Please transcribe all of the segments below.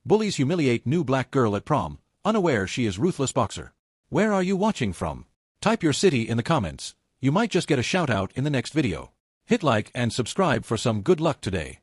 Bullies humiliate new black girl at prom, unaware she is ruthless boxer. Where are you watching from? Type your city in the comments. You might just get a shout out in the next video. Hit like and subscribe for some good luck today.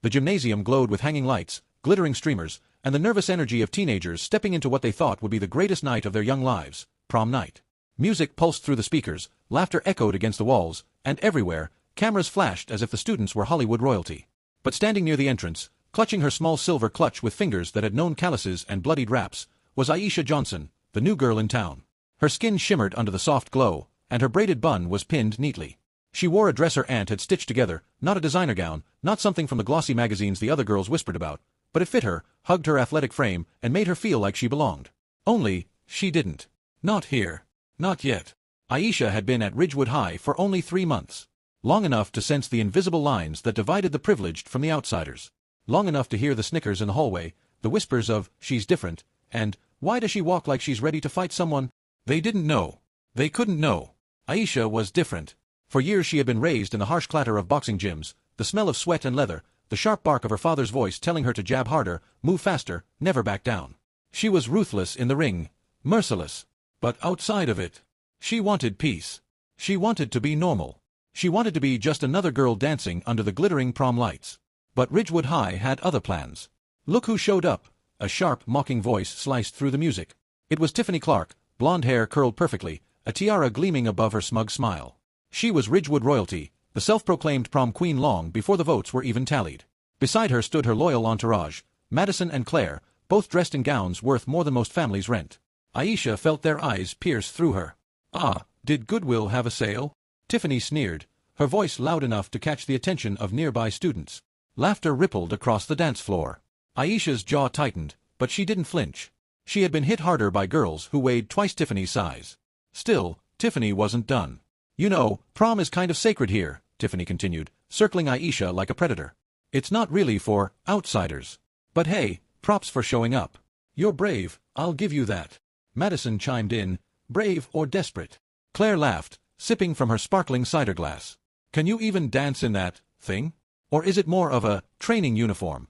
The gymnasium glowed with hanging lights, glittering streamers, and the nervous energy of teenagers stepping into what they thought would be the greatest night of their young lives, prom night. Music pulsed through the speakers, laughter echoed against the walls, and everywhere, cameras flashed as if the students were Hollywood royalty. But standing near the entrance, clutching her small silver clutch with fingers that had known calluses and bloodied wraps, was Aisha Johnson, the new girl in town. Her skin shimmered under the soft glow, and her braided bun was pinned neatly. She wore a dress her aunt had stitched together, not a designer gown, not something from the glossy magazines the other girls whispered about, but it fit her, hugged her athletic frame, and made her feel like she belonged. Only, she didn't. Not here. Not yet. Aisha had been at Ridgewood High for only 3 months. Long enough to sense the invisible lines that divided the privileged from the outsiders. Long enough to hear the snickers in the hallway, the whispers of, "She's different," and, "Why does she walk like she's ready to fight someone?" They didn't know. They couldn't know. Aisha was different. For years she had been raised in the harsh clatter of boxing gyms, the smell of sweat and leather, the sharp bark of her father's voice telling her to jab harder, move faster, never back down. She was ruthless in the ring, merciless. But outside of it, she wanted peace. She wanted to be normal. She wanted to be just another girl dancing under the glittering prom lights. But Ridgewood High had other plans. Look who showed up. A sharp, mocking voice sliced through the music. It was Tiffany Clark, blonde hair curled perfectly, a tiara gleaming above her smug smile. She was Ridgewood royalty, the self-proclaimed prom queen long before the votes were even tallied. Beside her stood her loyal entourage, Madison and Claire, both dressed in gowns worth more than most families' rent. Aisha felt their eyes pierce through her. "Ah, did Goodwill have a sale?" Tiffany sneered, her voice loud enough to catch the attention of nearby students. Laughter rippled across the dance floor. Aisha's jaw tightened, but she didn't flinch. She had been hit harder by girls who weighed twice Tiffany's size. Still, Tiffany wasn't done. "You know, prom is kind of sacred here," Tiffany continued, circling Aisha like a predator. "It's not really for outsiders. But hey, props for showing up. You're brave, I'll give you that." Madison chimed in, "Brave or desperate?" Claire laughed, sipping from her sparkling cider glass. "Can you even dance in that thing? Or is it more of a training uniform?"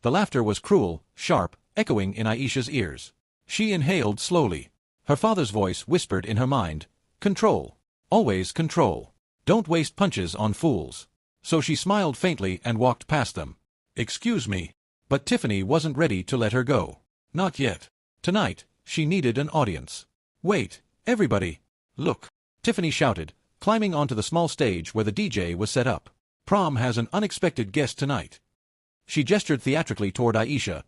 The laughter was cruel, sharp, echoing in Aisha's ears. She inhaled slowly. Her father's voice whispered in her mind, "Control. Always control. Don't waste punches on fools." So she smiled faintly and walked past them. "Excuse me." But Tiffany wasn't ready to let her go. Not yet. Tonight, she needed an audience. "Wait, everybody. Look," Tiffany shouted, climbing onto the small stage where the DJ was set up. "Prom has an unexpected guest tonight." She gestured theatrically toward Aisha,